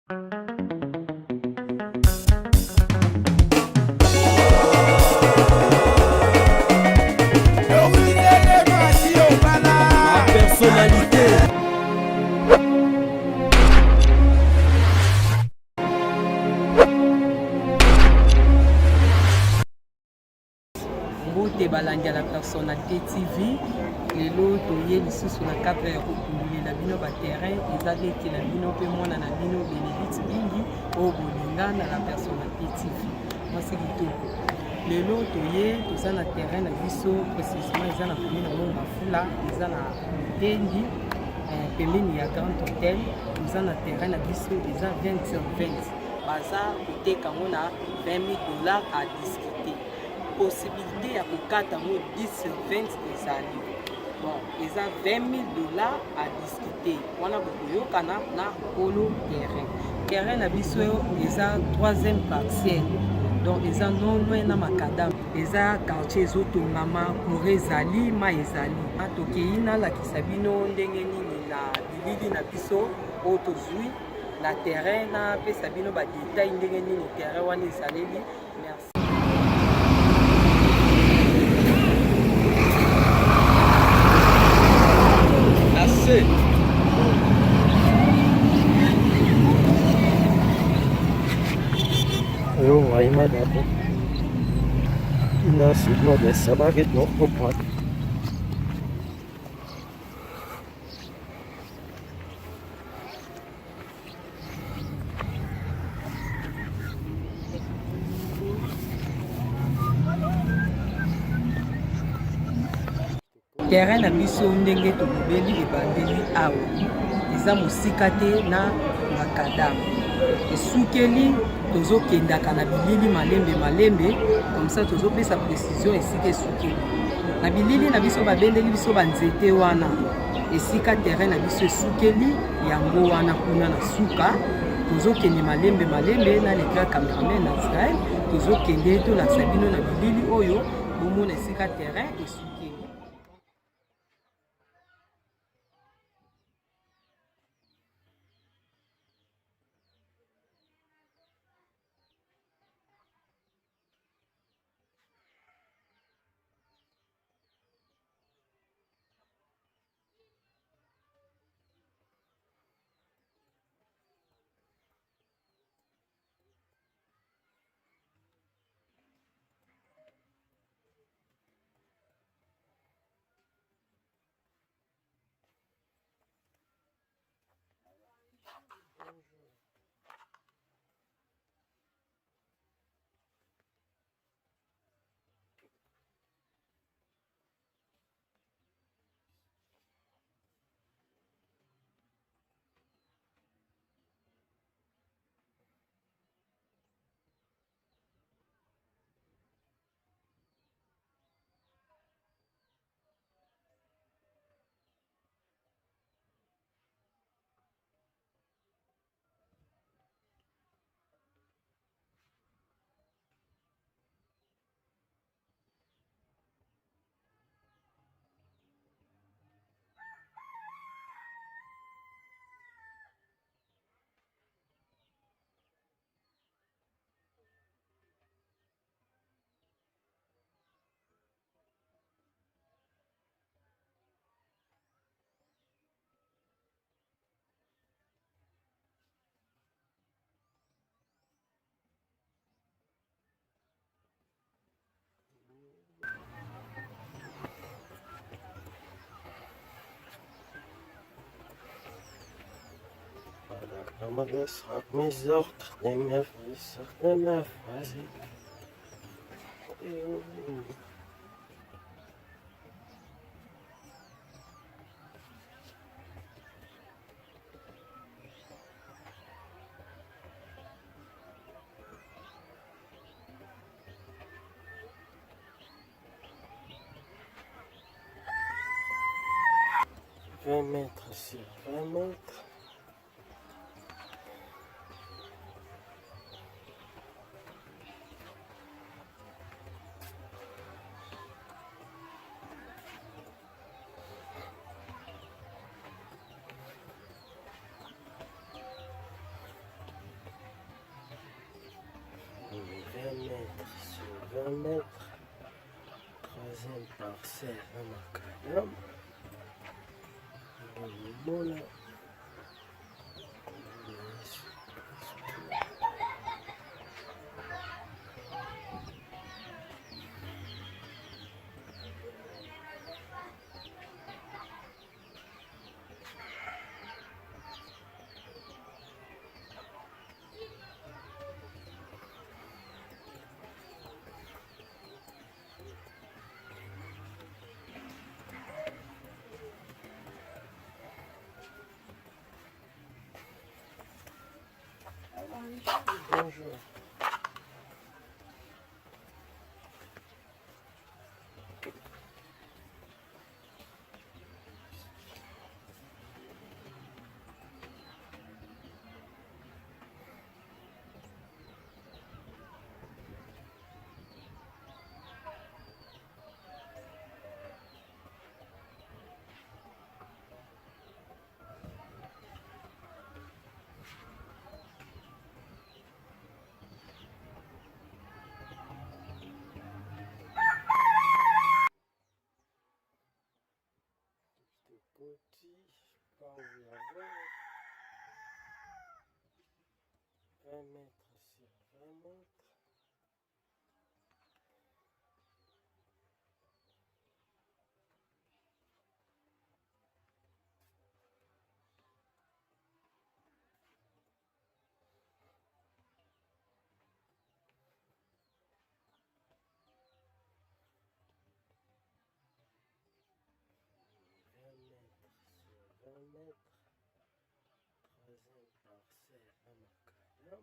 Personnalité. Mbote balandi la Personnalité TV. Lelo toye lisusu na cadre ya kokundulela bino ba terrain ezaleki na bino pe mwana na bino Benedict Bingi o bolinga na la Personnalité TV. Mwasi kitoko. Lelo toye toza na terrain na biso précisément eza na commune na Mongafula, eza na Tendi pembeni ya Grand Hotel. Toza na terrain na biso eza 20/20. Baza koteka ngo na $20 à discuter. Possibilité ya kokata mo 10/20 ezali. Bon, eza $20 à discuter. Wana bokoyokana na kolo terrain. Terrain na biso eza 3e parcelle. Donc eza non loin na makadam. Eza quartier ezotongama kure ezali ma ezali. Tokei nalakisa bino ndenge nini na bilili na biso oyo tozwi na terrain na pesa bino badetail ndenge nini terrain wana ezaleli. Merci. Assez. Yo, ayma dapo. Nasi mo desa bakit no kupat. Terrain na biso ndenge tolobeli ebandeli awa eza mosika te na makadam esukeli tozokendaka na bilili malembe comme ça tozopesa précision esika esukeli na bilili na biso babendeli biso banzete wana esika terrain na biso esukeli yango wana kuna na suka tozokende malembe na leka cameraman na Israël tozokende tolakisa bino na bilili oyo bomona esika terrain esukeli. Ama da sakmayacak deme sakma fazi. Je vais mettre sur 20 mètres. 20 mètres. Troisième parcelle à Macadam. Voilà. Bonjour. Petit, pas où il y avait 20 mètres sur 20 mètres. Troisième parcelle à Macadam. Voilà.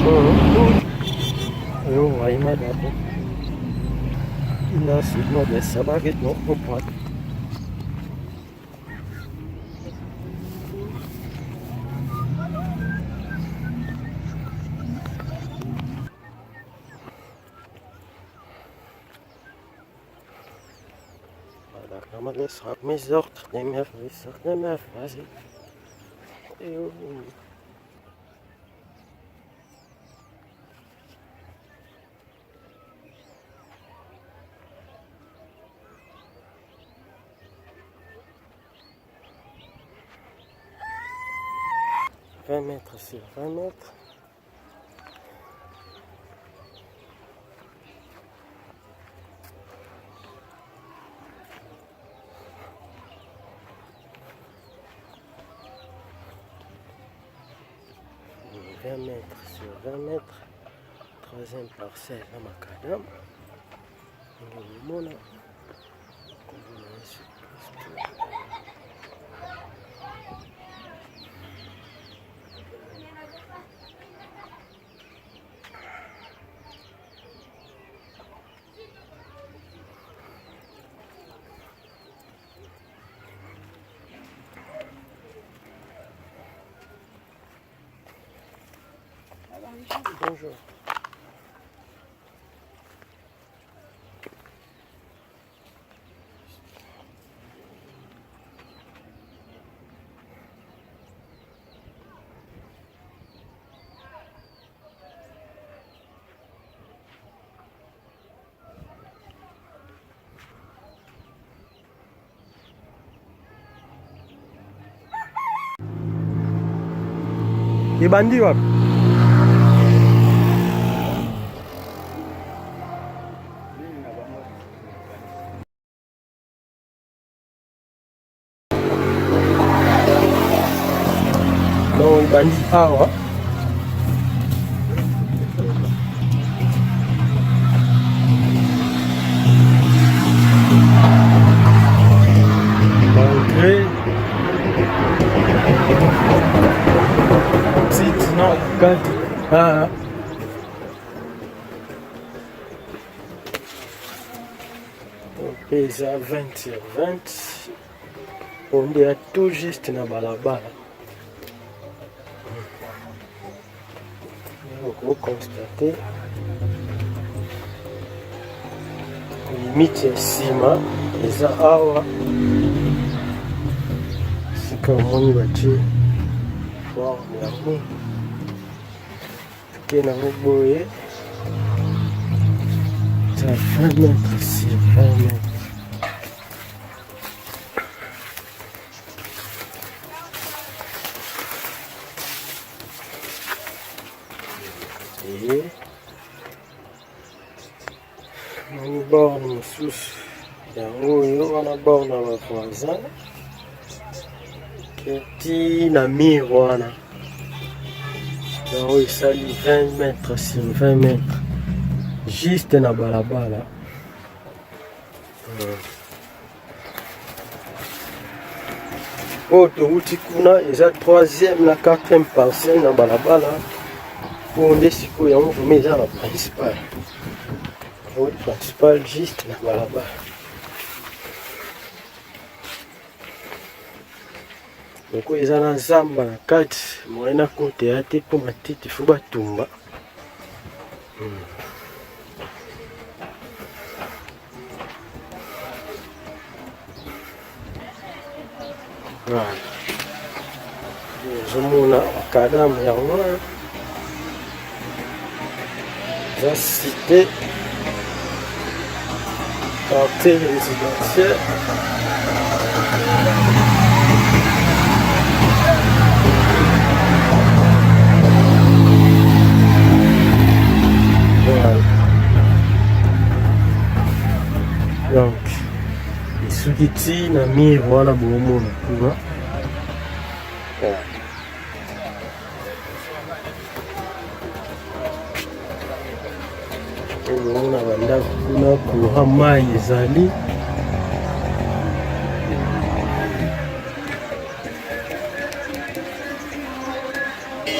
Bonjour. mes ordres, des meufs, vas-y. Et oh. 20 mètres sur 20 mètres. Sur 20 mètres, troisième parcelle à Macadam. Voilà. Bonjour. Ibandi wapi? No, ibandi hawa. Malgré non, kati. Pesa 20 sur 20. On est tout juste na balabala. Vous constatez limite ya sima eza awa sika omoni batie forme yango ke nango boye za 20 mètres sur 20 mètres. Nani borne mosusu yango oyo wana borne ya bavoisin keti na mire wana yango esali 20 mètres sur 20 mètres juste na balabala. Oyo towuti kuna eza 3e na 4e parcelle na balabala oyo nde sikoyo yango vraimen eza na principal. Route principale juste na balabala. Donc eza na zamba na kati moye na kote ya te mpo matiti fo batumba. Voilà. Ozomona makadamu yango wana eza cité quartier résidentiel. Voilà. Donc, soki ti na mire wana bomona kuna. Voilà. On a bandako kuna courant mai ezali.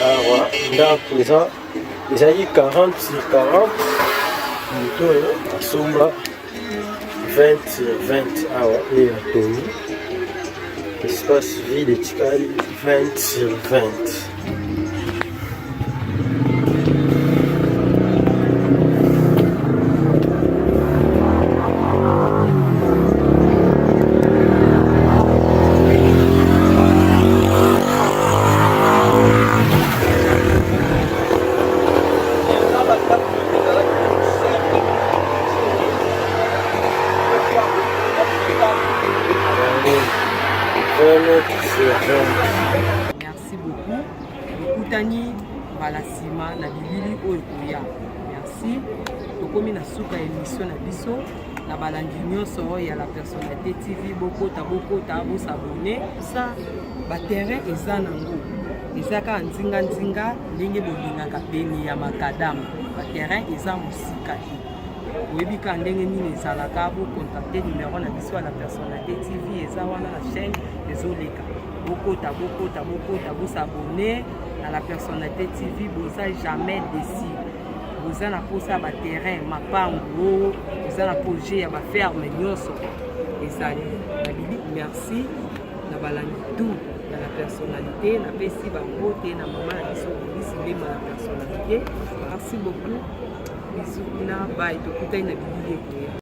Awa ndako ezali 40 sur 40 moto oyo asomba 20 sur 20 awa eyo atongi espace vide etikali 20 sur 20. Merci beaucoup. Okutani bala sima na bilili oyo koya. Merci. Tokomi na suka émission na biso na balandi nyonso ya la personnalité TV bokota abosabone sa ba terrain eza nango. Ezaka nzinga ndenge bolingaka beni ya makadamu. Ba terrain eza musika e. Webika ndenge nini ezalaka bo contacter numéro na biso ya la personnalité TV eza wana na chaîne ezoleka. Bokota abosabone na la personnalité TV boza jamais déçu. Boza na posa ba terrain mapango, boza na projet ya ba ferme nyonso ezali. Merci na balandi tout. ya la personnalité napesi bango te na mama na biso Elise Lema la personnalité. Merci beaucoup, bisous na bye, tokutani na bilili ekoya.